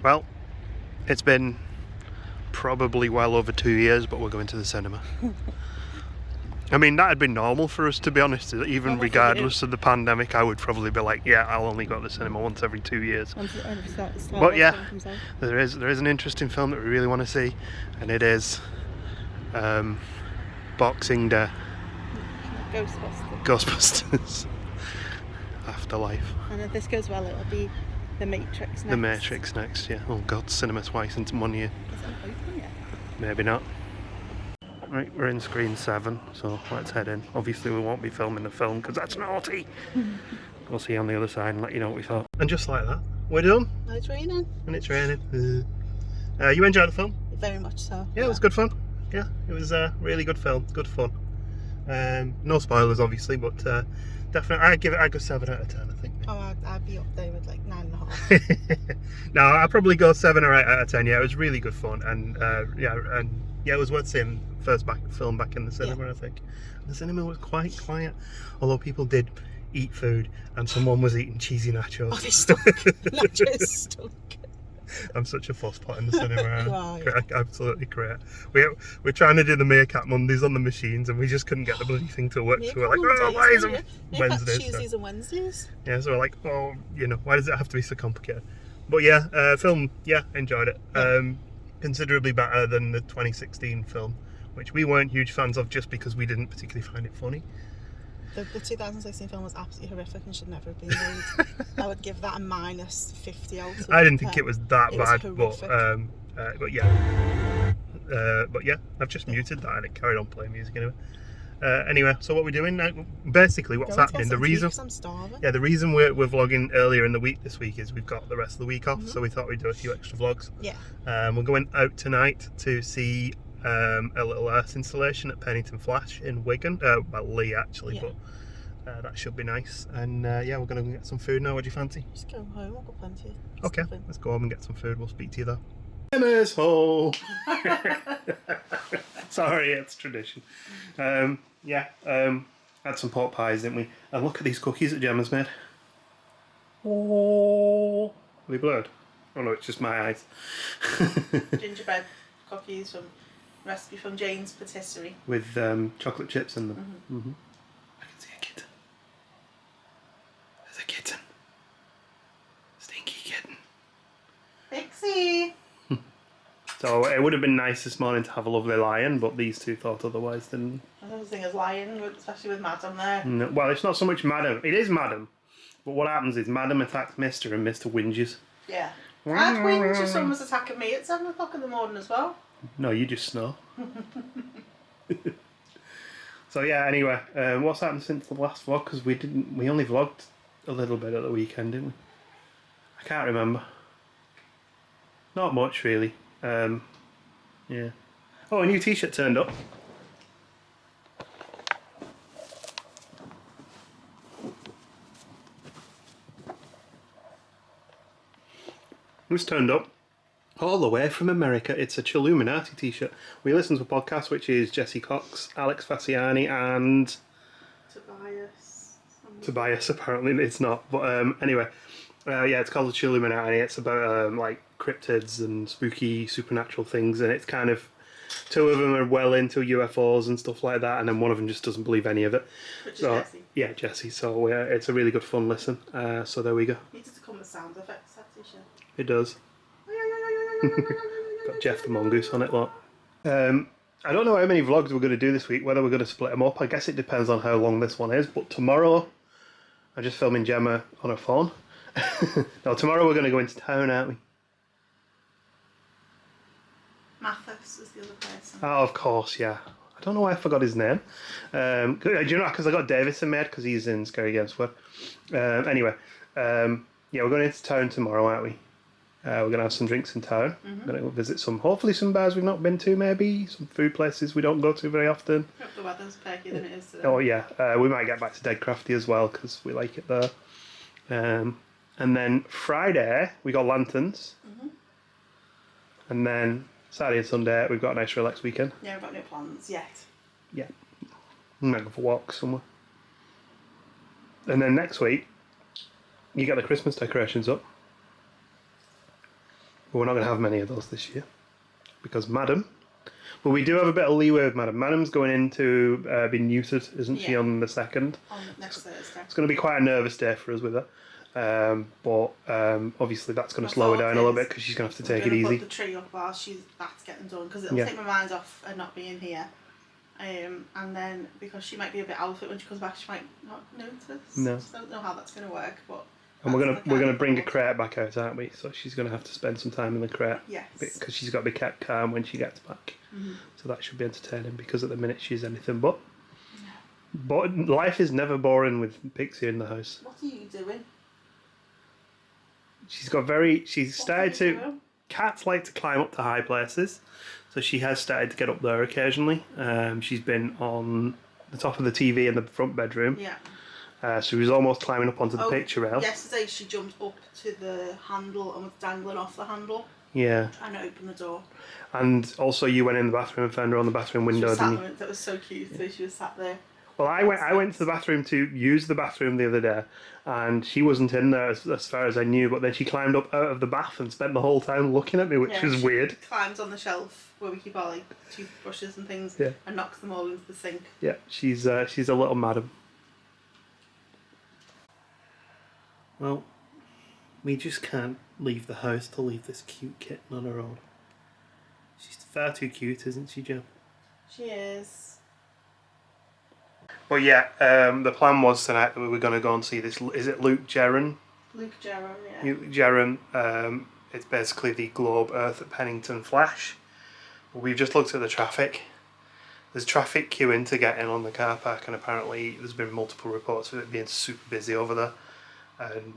Well, it's been probably well over 2 years, but we're going to the cinema. I mean, that had been normal for us, to be honest. Even regardless of the pandemic, I would probably be like, yeah, I'll only go to the cinema once every 2 years. But yeah, there is an interesting film that we really want to see, and it is Boxing Day. Ghostbusters. Afterlife. And if this goes well, it'll be The Matrix next. The Matrix next, yeah. Oh God, cinema twice in 1 year. Is it open yet? Maybe not. Right, we're in screen 7, so let's head in. Obviously we won't be filming the film because that's naughty. We'll see you on the other side and let you know what we thought. And just like that, we're done. Oh, it's raining. And it's raining. You enjoyed the film? Very much so. Yeah, it was good fun. Yeah, it was a really good film, good fun. No spoilers obviously, but definitely I'd go 7 out of 10, I think. Oh, I'd be up there with like 9.5. No, I'd probably go 7 or 8 out of 10. Yeah, it was really good fun, and it was worth seeing. First film back in the cinema, I think. The cinema was quite quiet, although people did eat food, and someone was eating cheesy nachos. Oh, they stunk. Nachos stunk. I'm such a fuss pot in the cinema. Absolutely great. We're trying to do the Meerkat Mondays on the machines, and we just couldn't get the bloody thing to work. So we're like, oh, why is it Wednesdays? Tuesdays and Wednesdays. Yeah, so we're like, oh, why does it have to be so complicated? But yeah, film, enjoyed it. Yeah. Considerably better than the 2016 film, which we weren't huge fans of just because we didn't particularly find it funny. The 2016 film was absolutely horrific and should never have been made. I would give that a -50 out of 10. I didn't think it was that bad, was but yeah, I've just muted that and it carried on playing music anyway. Anyway, so what we're doing now, basically what's happening, the reason we're vlogging earlier in the week this week is we've got the rest of the week off, so we thought we'd do a few extra vlogs. Yeah. We're going out tonight to see a little earth installation at Pennington Flash in Wigan, well, Lee actually, but that should be nice. And yeah, we're going to get some food now. What do you fancy? Just go home, I've got plenty. Okay, let's go home and get some food. We'll speak to you though. Emma's hole. Sorry, it's tradition. Had some pork pies, didn't we? And look at these cookies that Gemma's made. Oh, are they blurred? Oh no, it's just my eyes. Gingerbread cookies from recipe from Jane's Patisserie with chocolate chips in them. I can see a kitten. There's a kitten. Stinky kitten. Pixie. So it would have been nice this morning to have a lovely lion, but these two thought otherwise, didn't they? I don't think it's lion, especially with Madam there. No, well, it's not so much Madam. It is Madam, but what happens is Madam attacks Mister and Mister whinges. Yeah. I'd whinge if someone was attacking me at 7 o'clock in the morning as well. No, you just snore. So yeah, anyway, what's happened since the last vlog? Because we only vlogged a little bit at the weekend, didn't we? I can't remember. Not much really. Yeah. Oh, a new t-shirt turned up. This turned up all the way from America. It's a Chilluminati t-shirt. We listen to a podcast which is Jesse Cox, Alex Fassiani and Tobias. Apparently it's not, but anyway, yeah, it's called the Chilluminati. It's about like cryptids and spooky supernatural things, and it's kind of, two of them are well into UFOs and stuff like that, and then one of them just doesn't believe any of it. Which is Jesse. Yeah, Jesse. So it's a really good fun listen. So there we go. It needs to come with sound effects, that t-shirt. It does. Got Jeff the Mongoose on it, lot. I don't know how many vlogs we're going to do this week, whether we're going to split them up. I guess it depends on how long this one is, but tomorrow I'm just filming Gemma on her phone. No, tomorrow we're going to go into town, aren't we? Mathis is the other person. Oh, of course, yeah. I don't know why I forgot his name. Do you know, because I got Davison made because he's in Scary Games Squad. Anyway, yeah, we're going into town tomorrow, aren't we? We're going to have some drinks in town. We're going to go visit hopefully some bars we've not been to, maybe. Some food places we don't go to very often. Hope the weather's perkier than it is today. Oh, yeah. We might get back to Dead Crafty as well, because we like it there. And then Friday, we got lanterns. And then Saturday and Sunday, we've got a nice relaxed weekend. Yeah, we've got no plans yet. Yeah. We might go for walks somewhere. And then next week, you get the Christmas decorations up. But we're not going to have many of those this year because Madam. Well, we do have a bit of leeway with Madam. Madam's going in to be neutered, isn't she, on the 2nd? On next Thursday. It's going to be quite a nervous day for us with her. But obviously that's going to slow her down a little bit because she's going to have to take it easy. Put the tree up while that's getting done because it'll take my mind off her not being here. And then because she might be a bit out of it when she comes back, she might not notice. No. So I don't know how that's going to work, but. And we're gonna bring a crate back out, aren't we? So she's gonna have to spend some time in the crate. Yes. Because she's got to be kept calm when she gets back. Mm-hmm. So that should be entertaining because at the minute she's anything but. Yeah. But life is never boring with Pixie in the house. What are you doing? She's started to. Cats like to climb up to high places, so she has started to get up there occasionally. She's been on the top of the TV in the front bedroom. Yeah. So she was almost climbing up onto the picture rail. Yesterday she jumped up to the handle and was dangling off the handle. Yeah. Trying to open the door. And also you went in the bathroom and found her on the bathroom window, didn't you? That was so cute. So she was sat there. Well, I went to the bathroom to use the bathroom the other day, and she wasn't in there as far as I knew. But then she climbed up out of the bath and spent the whole time looking at me, which was weird. Climbs on the shelf where we keep our toothbrushes and things, and knocks them all into the sink. Yeah, she's a little madam. Well, we just can't leave the house to leave this cute kitten on her own. She's far too cute, isn't she, Jo? She is. Well, yeah, the plan was tonight that we were going to go and see this. Is it Luke Jerron? Luke Jerron, yeah. Luke Jerron. It's basically the Globe Earth at Pennington Flash. We've just looked at the traffic. There's traffic queuing to get in on the car park, and apparently there's been multiple reports of it being super busy over there. And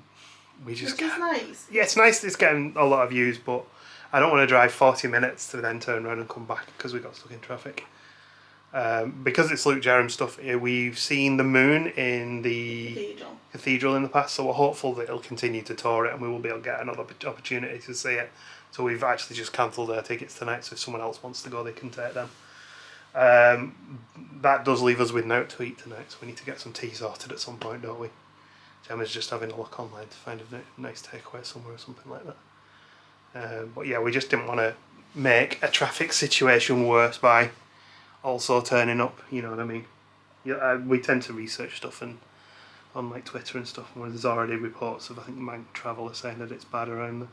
we just Which is nice. Yeah, it's nice. It's getting a lot of views, but I don't want to drive 40 minutes to then turn around and come back because we got stuck in traffic. Because it's Luke Jerram stuff, we've seen the moon in the cathedral in the past, so we're hopeful that it'll continue to tour it and we will be able to get another opportunity to see it. So we've actually just cancelled our tickets tonight, so if someone else wants to go, they can take them. That does leave us with note to eat tonight, so we need to get some tea sorted at some point, don't we? Gemma's just having a look online to find a nice takeaway somewhere or something like that. But yeah, we just didn't want to make a traffic situation worse by also turning up, you know what I mean? Yeah, we tend to research stuff on like Twitter and stuff, where there's already reports of, I think, Mank Traveller saying that it's bad around there.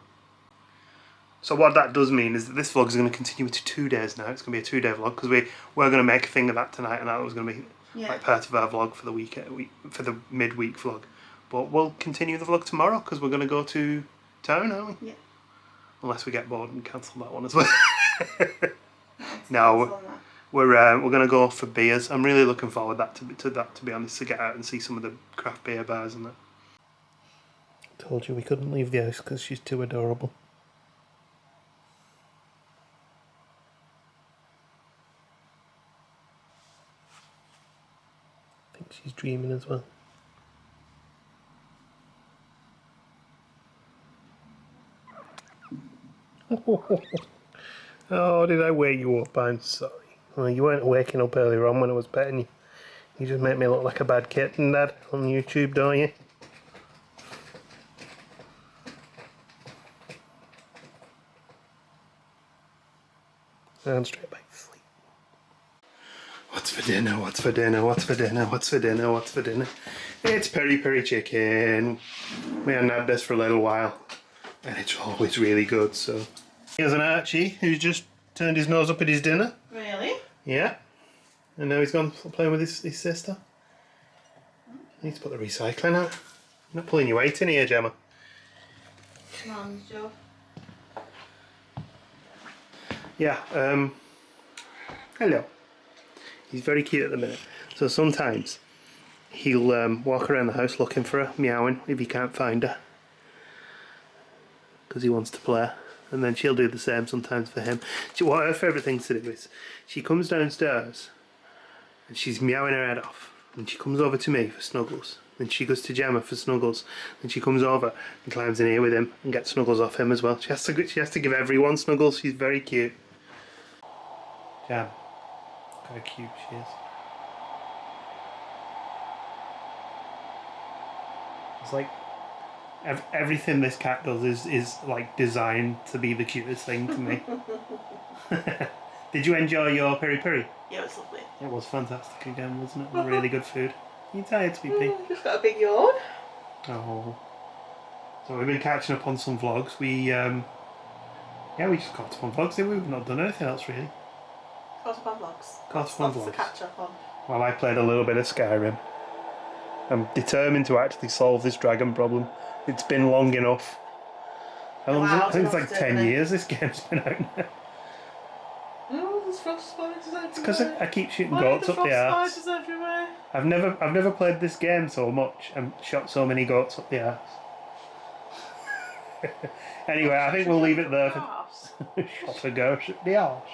So what that does mean is that this vlog is going to continue to 2 days now. It's going to be a 2-day vlog because we're going to make a thing of that tonight, and that was going to be like part of our vlog for the for the midweek vlog. But we'll continue the vlog tomorrow because we're going to go to town, aren't we? Yeah. Unless we get bored and cancel that one as well. No, we're going to go for beers. I'm really looking forward to that, to be honest, to get out and see some of the craft beer bars and that. Told you we couldn't leave the house because she's too adorable. I think she's dreaming as well. Oh, did I wake you up? I'm sorry. Well, you weren't waking up earlier on when I was petting you. You just make me look like a bad kitten, Dad, on YouTube, don't you? And straight back to sleep. What's for dinner? What's for dinner? What's for dinner? What's for dinner? What's for dinner? It's peri peri chicken. We haven't had this for a little while, and it's always really good. So here's an Archie who's just turned his nose up at his dinner. Really? Yeah. And now he's gone playing with his sister. I need to put the recycling out. I'm not pulling your weight in here, Gemma. Come on, Joe. Yeah, hello. He's very cute at the minute. So sometimes he'll walk around the house looking for her, meowing if he can't find her. Because he wants to play. And then she'll do the same sometimes for him. What her favourite thing to do is, she comes downstairs and she's meowing her head off. And she comes over to me for snuggles. Then she goes to Gemma for snuggles. Then she comes over and climbs in here with him and gets snuggles off him as well. She has to give everyone snuggles. She's very cute. Jam. Look how cute she is. It's like Everything this cat does is like designed to be the cutest thing to me. Did you enjoy your peri-peri? Yeah, it was lovely. It was fantastic again, wasn't it? Really good food. You tired, sweetie? Just got a big yawn. Oh. So we've been catching up on some vlogs. We just caught up on vlogs. We've not done anything else really. Caught up on vlogs. Caught up on Lots to vlogs. catch up on. Well, I played a little bit of Skyrim. I'm determined to actually solve this dragon problem. It's been long enough. How long is it? I think it's like 10 years this game's been out now. Oh, there's frost spiders everywhere. It's because I keep shooting Why goats are up there the arse. frost spiders everywhere? I've never played this game so much and shot so many goats up the arse. Anyway, I think we'll leave it there for shot a goat up the arse.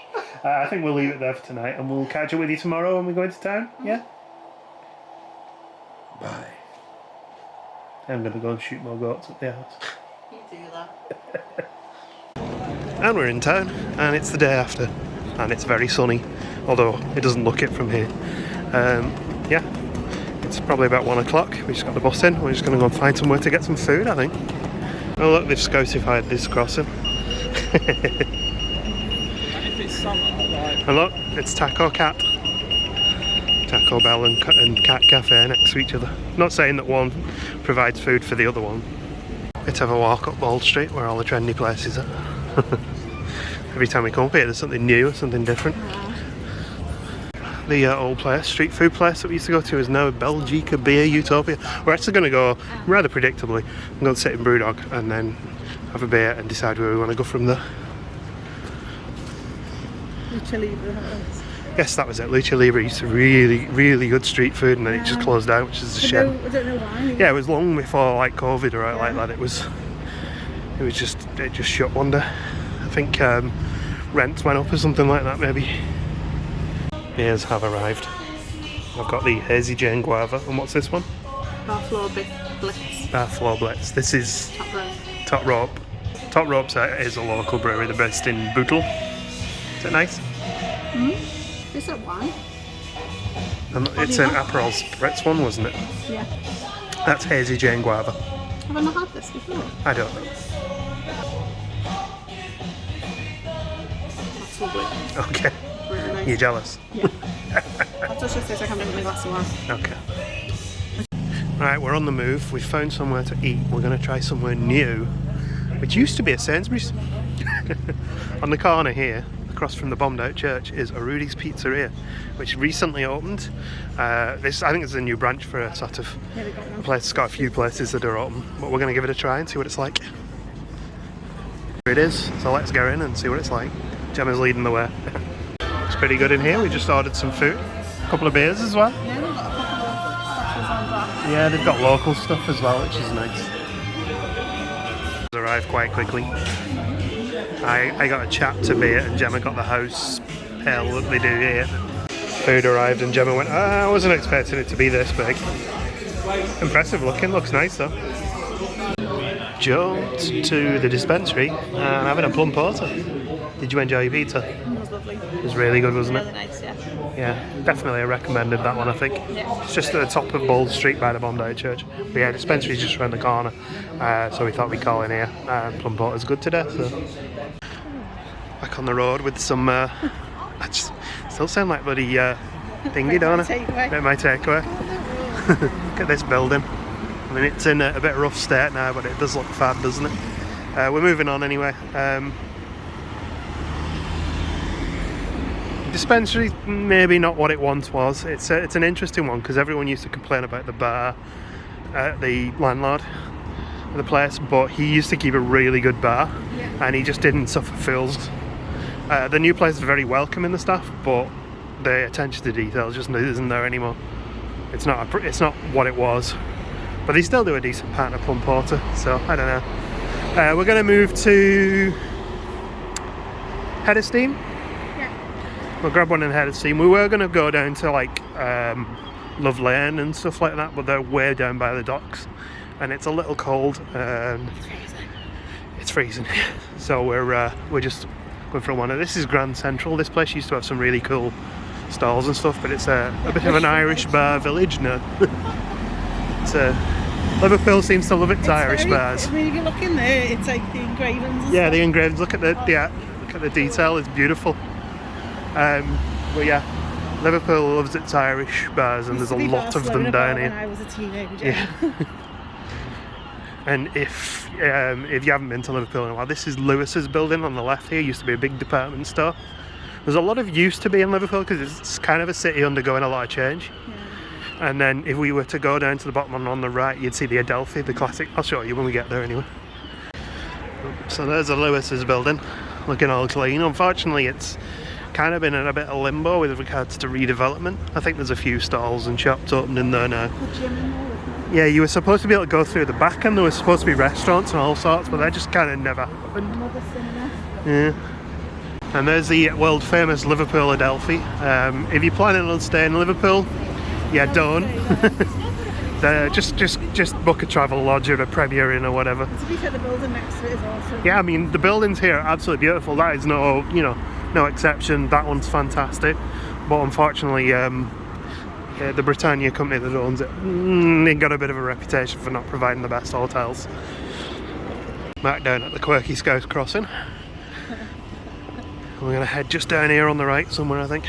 I think we'll leave it there for tonight, and we'll catch up with you tomorrow when we go into town. Yeah. Bye. I'm gonna go and shoot more goats up the arse. You do that. And we're in town, and it's the day after, and it's very sunny, although it doesn't look it from here. Yeah, it's probably about 1 o'clock. We just got the bus in. We're just going to go and find somewhere to get some food, I think. Oh look, they've scoutified this crossing. And look, it's Taco Cat. Taco Bell and Cat Cafe next to each other. Not saying that one provides food for the other one. Let's have a walk up Bold Street where all the trendy places are. Every time we come up here there's something new, something different. The old place, street food place that we used to go to is now Belgica Beer Utopia. We're actually going to go, rather predictably, I'm going to sit in Brewdog and then have a beer and decide where we want to go from there. Lucha Libre. Yes, that was it. Lucha Libre used to really, really good street food and then it just closed down, which is a shame. I don't know why. Yeah, it was long before like COVID or like that. It just shut one day. I think rents went up or something like that maybe. Beers have arrived. I've got the Hazy Jane Guava, and what's this one? Bar Floor Blitz. Bar Floor Blitz. This is Top Rope. Top Rope. Top Rope's is a local brewery, they're based in Bootle. Is it nice? Is that wine? And it's an Aperol Spritz one, wasn't it? Yeah. That's Hazy Jane Guava. Have I not had this before? I don't know. That's lovely. Okay. Really nice. You're jealous? Yeah. I'll just say I can drink my glass of wine. Okay. Right, we're on the move. We've found somewhere to eat. We're going to try somewhere new, which used to be a Sainsbury's. On the corner here, across from the bombed out church, is a Rudy's Pizzeria, which recently opened. I think it's a new branch for a sort of place. It's got a few places that are open, but we're going to give it a try and see what it's like. Here it is, so let's go in and see what it's like. Gemma's leading the way. It's pretty good in here. We just ordered some food, a couple of beers as well. Yeah, they've got a couple of specials on that. Yeah, they've got local stuff as well, which is nice. Arrived quite quickly. I got a chapter beer and Gemma got the house ale that they do here. Food arrived and Gemma went, I wasn't expecting it to be this big. Impressive looking, looks nice though. Jumped to the dispensary and having a plum porter. Did you enjoy your pizza? It was lovely. It was really good, wasn't it? Really nice, yeah. Yeah, definitely I recommended that one, I think. Yeah. It's just at the top of Bold Street by the Bondi Church. But yeah, dispensary's just around the corner. So we thought we'd call in here. Plum porter's good today, so. Back on the road with some, I just still sound like bloody thingy, don't I? Bit my takeaway. Look at this building. I mean, it's in a bit of rough state now, but it does look fab, doesn't it? We're moving on anyway. Dispensary, maybe not what it once was. It's an interesting one because everyone used to complain about the bar, the landlord of the place, but he used to keep a really good bar, and he just didn't suffer fools. The new place is very welcoming, the staff, but the attention to detail just isn't there anymore. It's not what it was, but they still do a decent pint of plum porter. So I don't know. We're going to move to Head of Steam. We'll grab one in Head of Steam. We were going to go down to like Love Lane and stuff like that, but they're way down by the docks and it's a little cold. It's freezing. So we're just going for one. This is Grand Central. This place used to have some really cool stalls and stuff, but it's a bit of an Irish bar village now. Liverpool seems to love its Irish bars. I mean, if you look in there, it's like the engravings. And Yeah, stuff. the engravings. Look at the detail. It's beautiful. But yeah, Liverpool loves its Irish bars, and there's a lot of them down here. When I was a teenager. Yeah. And if you haven't been to Liverpool in a while, this is Lewis's building on the left here. Used to be a big department store. There's a lot of used to be in Liverpool because it's kind of a city undergoing a lot of change. Yeah. And then if we were to go down to the bottom and on the right, you'd see the Adelphi, the classic. I'll show you when we get there anyway. So there's the Lewis's building, looking all clean. Unfortunately, it's kind of been in a bit of limbo with regards to redevelopment. I think there's a few stalls and shops opening there now. Yeah, you were supposed to be able to go through the back, and there was supposed to be restaurants and all sorts, but that just kind of never happened. Yeah. And there's the world famous Liverpool Adelphi. If you're planning on staying in Liverpool, yeah, don't. just book a travel lodge or a Premier Inn or whatever. To be fair, the building next to it is awesome. Yeah, I mean the buildings here are absolutely beautiful. That is no exception. That one's fantastic, but unfortunately, the Britannia company that owns it, they got a bit of a reputation for not providing the best hotels. Back down at the Quirky Scouse crossing. We're going to head just down here on the right somewhere, I think.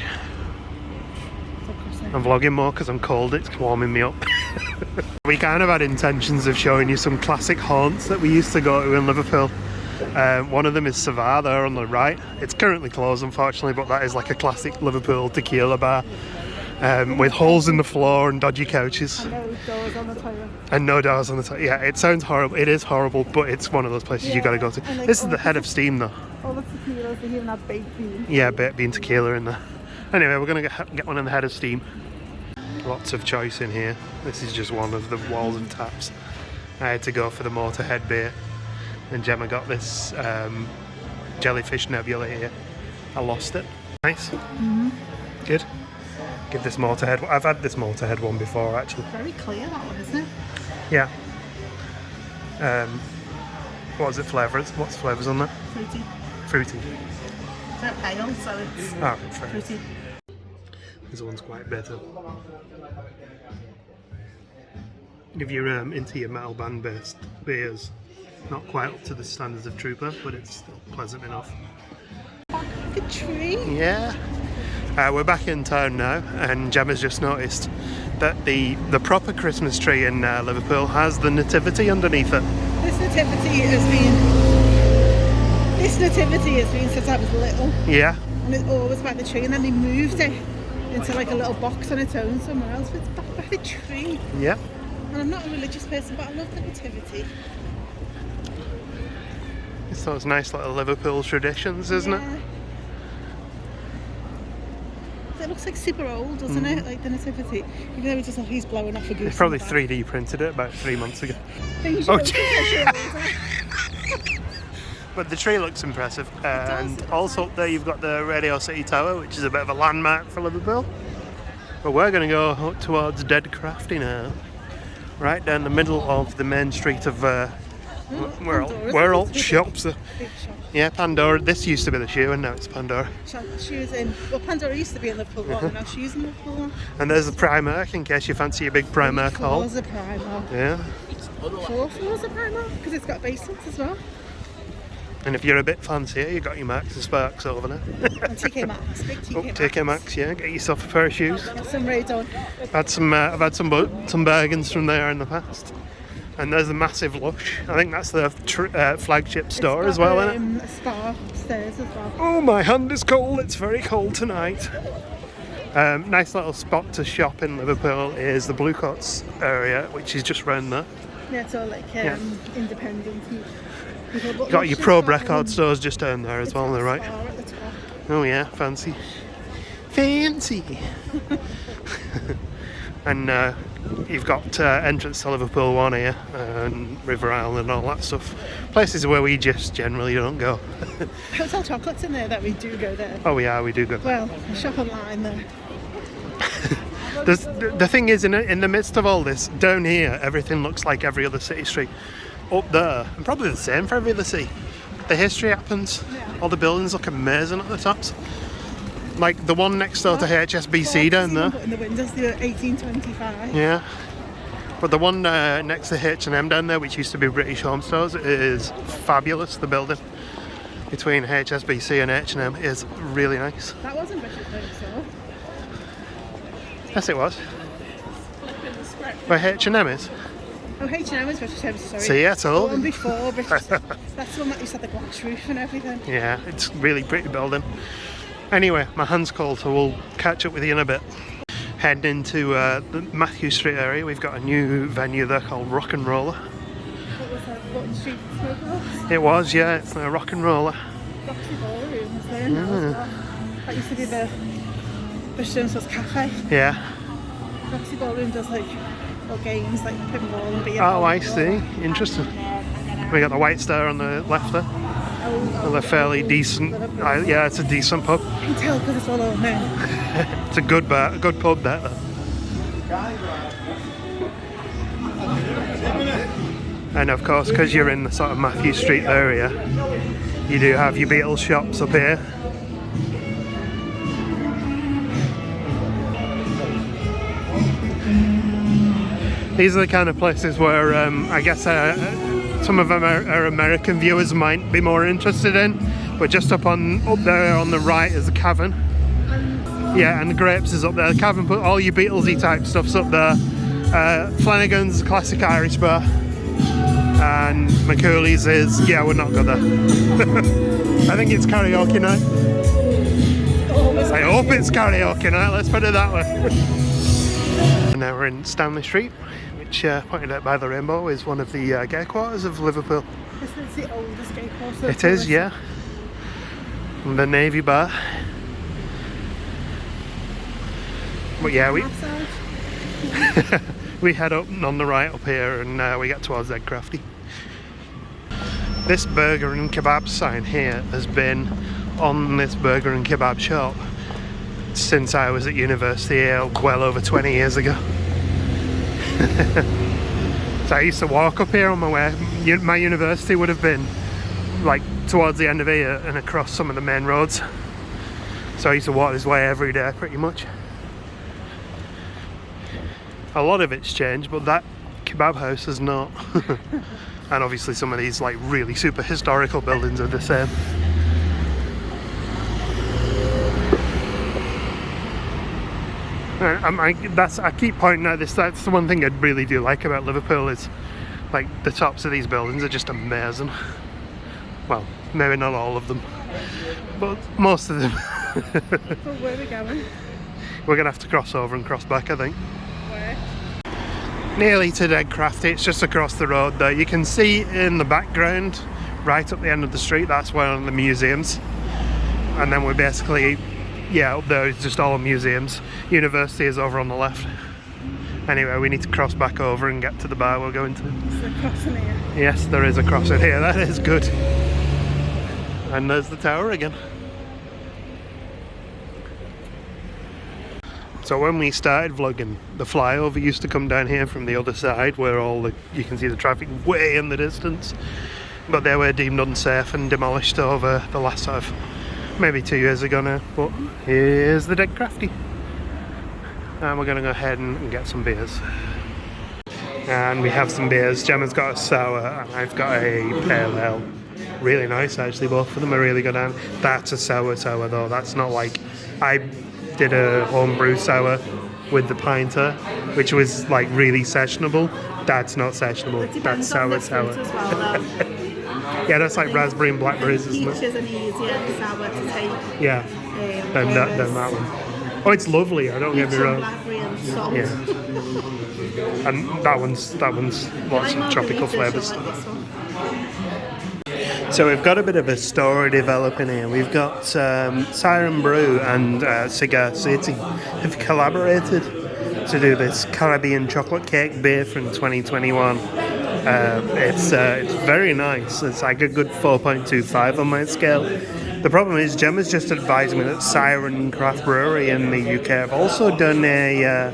I'm vlogging more because I'm cold, it's warming me up. We kind of had intentions of showing you some classic haunts that we used to go to in Liverpool. One of them is Savar there on the right. It's currently closed unfortunately, but that is like a classic Liverpool tequila bar. With holes in the floor and dodgy couches. And no doors on the toilet. And no doors on the toilet. Yeah, it sounds horrible. It is horrible, but it's one of those places you got to go to. Like, this is the head of steam though. All the tequilas, they even have baked beans. Yeah, baked bean tequila in there. Anyway, we're going to get one in the head of steam. Lots of choice in here. This is just one of the walls of taps. I had to go for the Motorhead beer. And Gemma got this jellyfish nebula here. I lost it. Nice. Mm-hmm. Good. Give this Motorhead. I've had this Motorhead one before actually. Very clear that one, isn't it? Yeah. What was it flavours? What's flavours on that? Fruity. Fruity. It's not pale, so it's fruity. This one's quite bitter. If you're into your metal band based beers, not quite up to the standards of Trooper, but it's still pleasant enough. The tree. Yeah. We're back in town now, and Gemma's just noticed that the proper Christmas tree in Liverpool has the nativity underneath it. This nativity has been since I was little. Yeah. And it's always by the tree, and then they moved it into like a little box on its own somewhere else, but it's back by the tree. Yeah. And I'm not a religious person, but I love the nativity. It's those nice little Liverpool traditions, isn't it? It looks like super old, doesn't it? Like the nativity. Even though he's blowing off a goose. It's probably 3D printed it about 3 months ago. But the tree looks impressive. And also up there you've got the Radio City Tower, which is a bit of a landmark for Liverpool. But we're going to go up towards Dead Crafty now. Right down the middle of the main street of where all shops are. Yeah, Pandora. This used to be the shoe, and now it's Pandora. Shoes in. Well, Pandora used to be in Liverpool, and now shoes in Liverpool. And there's the Primark, in case you fancy a big Primark haul. 4 floors of Primark. Yeah. 4 floors of Primark, because it's got a basement as well. And if you're a bit fancier, you've got your Marks and Sparks over there. And TK Maxx, big TK Maxx. TK Maxx, yeah. Get yourself a pair of shoes. Some radon. I've had some bargains from there in the past. And there's the massive Lush. I think that's the flagship store as well, isn't it? A spa upstairs as well. Oh, my hand is cold. It's very cold tonight. Nice little spot to shop in Liverpool is the Blue Coats area, which is just round there. Yeah, it's all like independent. Got your Probe record stores just down there as well on the right. At the top. Oh yeah, fancy. And you've got entrance to Liverpool 1 here, and River Island and all that stuff. Places where we just generally don't go. Hotel Chocolate's in there that we do go there. Oh yeah, we do go there. Well, I shop online there. The thing is, in the midst of all this, down here, everything looks like every other city street. Up there, and probably the same for every other city. The history happens. Yeah. All the buildings look amazing at the tops. Like the one next door to HSBC down there. In the windows, they're 1825. Yeah. But the one next to H&M down there, which used to be British Home Stores, is fabulous. The building between HSBC and H&M is really nice. That wasn't British Home Store. Yes, it was. Where H&M is. Oh, H&M is British Home Store. See, I told the one you. before British. That's the one that used to have the glass roof and everything. Yeah, it's a really pretty building. Anyway, my hand's cold, so we'll catch up with you in a bit. Heading into the Matthew Street area, we've got a new venue there called Rock and Roller. What was that? Button Street Smokehouse? It was, yeah, it's a Rock and Roller. Roxy Ballroom was there now as well. That used to be the British Home Store's cafe. Yeah. Roxy Ballroom does like little games like pinball and beer. Oh, I see. Interesting. We got the White Star on the left there. Oh, They're fairly decent. Yeah, it's a decent pub. you can tell because it's all old now. It's a good bar, a good pub there. And of course, because you're in the sort of Matthew Street area, you do have your Beatles shops up here. These are the kind of places where I guess some of them our American viewers might be more interested in. But just up there on the right is the Cavern. Yeah, and the Grapes is up there. The Cavern, put all your Beatlesy type stuff's up there. Flanagan's, classic Irish bar. And McCooley's is, yeah, we're not good there. I think it's karaoke night. I hope it's karaoke night, let's put it that way. And now we're in Stanley Street, which, pointed out by the rainbow, is one of the gay quarters of Liverpool. It's the oldest gay quarter. It is, yeah. And the Navy Bar. But yeah, we head up on the right up here and we get towards Ed Crafty. This burger and kebab sign here has been on this burger and kebab shop since I was at university here well over 20 years ago. So I used to walk up here on my way. My university would have been like towards the end of here and across some of the main roads. So I used to walk this way every day pretty much. A lot of it's changed, but that kebab house has not. And obviously some of these like really super historical buildings are the same. I keep pointing out this. That's the one thing I really do like about Liverpool is like the tops of these buildings are just amazing. Well, maybe not all of them, but most of them. But where are we going? We're gonna have to cross over and cross back, I think. Where? Nearly to Dead Crafty, it's just across the road there. You can see in the background, right up the end of the street, that's one of the museums. And then we're basically, yeah, up there is just all museums. University is over on the left. Anyway, we need to cross back over and get to the bar we're going to. Is there a crossing here? Yes, there is a crossing here, that is good. And there's the tower again. So when we started vlogging, the flyover used to come down here from the other side where you can see the traffic way in the distance. But they were deemed unsafe and demolished over the last sort of maybe 2 years ago now. But here's the Dead Crafty. And we're going to go ahead and get some beers. And we have some beers. Gemma's got a sour and I've got a pale ale. Really nice actually, both of them are really good. And that's a sour though, that's not like... I did a homebrew sour with the pinter, which was like really sessionable. That's not sessionable, that's sour. As well, Yeah, that's like raspberry and blackberries, isn't it? Peaches and easier sour to take. Yeah, than that one. Oh, it's lovely, I don't get me wrong. Blackberry and salt. Yeah. And that one's lots of tropical flavours. So we've got a bit of a story developing here. We've got Siren Brew and Cigar City have collaborated to do this Caribbean chocolate cake beer from 2021. It's very nice. It's like a good 4.25 on my scale. The problem is Gemma's just advised me that Siren Craft Brewery in the UK have also done a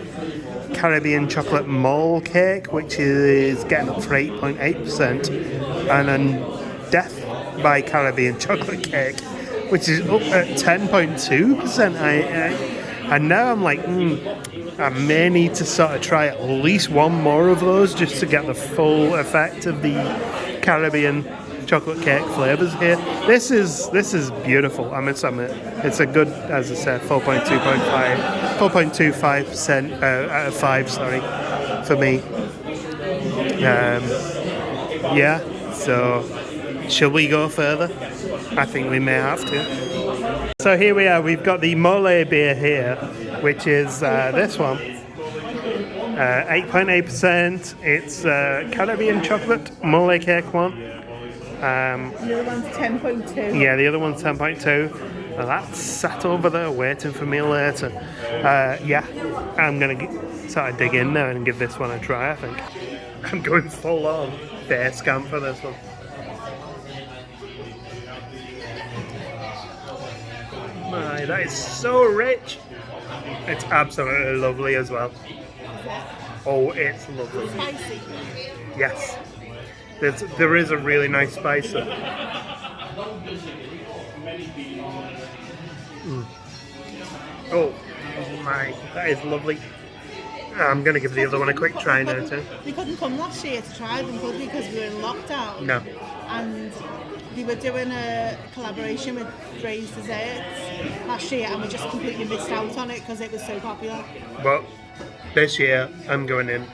Caribbean chocolate mole cake, which is getting up for 8.8%, and then Death by Caribbean chocolate cake, which is up at 10.2%. And now I'm like, I may need to sort of try at least one more of those just to get the full effect of the Caribbean chocolate cake flavours here. This is beautiful. I must admit, it's a good, as I said, 4.25% out of 5. Sorry, for me. Yeah. So, shall we go further? I think we may have to. So here we are. We've got the mole beer here, which is this one. 8.8%. It's Caribbean chocolate mole cake one. The other one's 10.2. Yeah, the other one's 10.2. Well, that's sat over there waiting for me later. Yeah, I'm going to sort of dig in now and give this one a try, I think. I'm going full on face cam for this one. My, that is so rich. It's absolutely lovely as well. Oh, it's lovely. Spicy. Yes. There is a really nice spice. Oh my, that is lovely. I'm going to give the other one a quick try now too. We couldn't come last year to try them, could we? Because we were in lockdown. No. And we were doing a collaboration with Dre's Desserts last year, and we just completely missed out on it because it was so popular. But this year, I'm going in.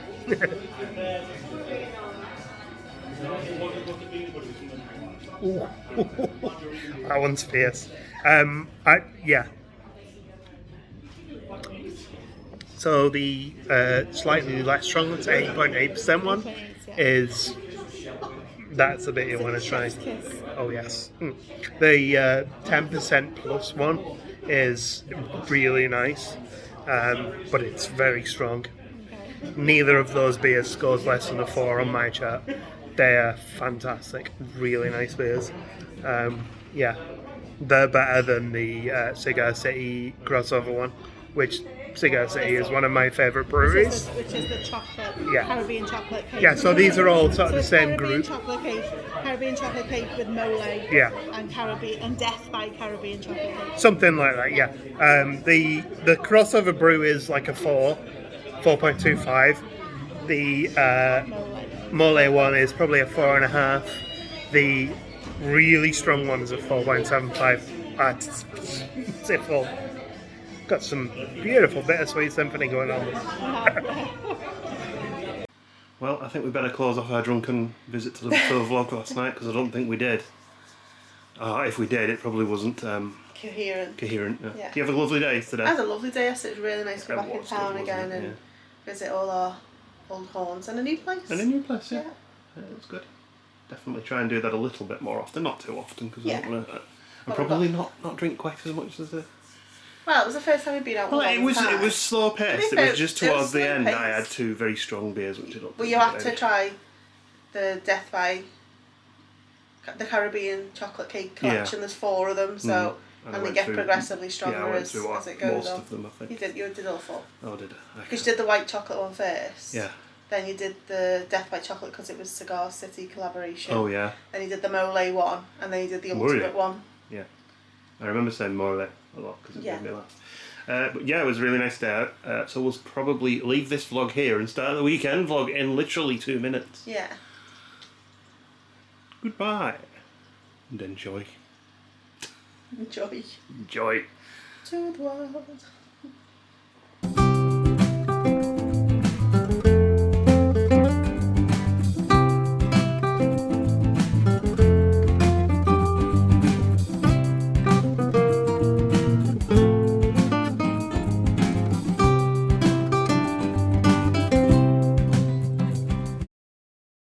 Ooh. That one's fierce. Yeah. So the slightly less strong, it's 8.8% one, is that's the bit you want to try. Oh yes. The 10% plus one is really nice, but it's very strong. Neither of those beers scores less than a 4 on my chart. They are fantastic, really nice beers. Yeah, they're better than the Cigar City crossover one, which Cigar City is one of my favourite breweries. Which is the chocolate, Yeah. Caribbean chocolate cake. Yeah, so these are all sort of the same Caribbean group. Caribbean chocolate cake with mole. Yeah. And Death by Caribbean chocolate cake. Something like that, yeah. The crossover brew is like a 4.25. The mole one is probably a 4.5. The really strong one is a 4.75. It's a full. Got some beautiful bittersweet symphony going on. Well, I think we better close off our drunken visit to the vlog last night, because I don't think we did. If we did, it probably wasn't Coherent. Yeah. Do you have a lovely day today? I had a lovely day. Yes, it was really nice to go back in town again and visit all our old haunts and a new place. And a new place, yeah. It's good. Definitely try and do that a little bit more often, not too often, because I don't want to. And probably not drink quite as much as the. Well, it was the first time we'd been out. Well, it was slow paced. It was just towards the end. Paced. I had 2 very strong beers, which I don't. Well, you had to try the Death by the Caribbean chocolate cake collection. There's 4 of them, so and they get progressively stronger as it goes on. Most of them, I think. You did all 4. Oh, did I? Because you did the white chocolate one first. Yeah. Then you did the Death by Chocolate because it was Cigar City collaboration. Oh yeah. Then you did the Mole one, and then you did the Ultimate one. Yeah. I remember saying Mole a lot because it made me laugh. But yeah, it was a really nice day out. So we'll probably leave this vlog here and start the weekend vlog in literally 2 minutes. Yeah. Goodbye. And enjoy. Enjoy. Enjoy. To the world.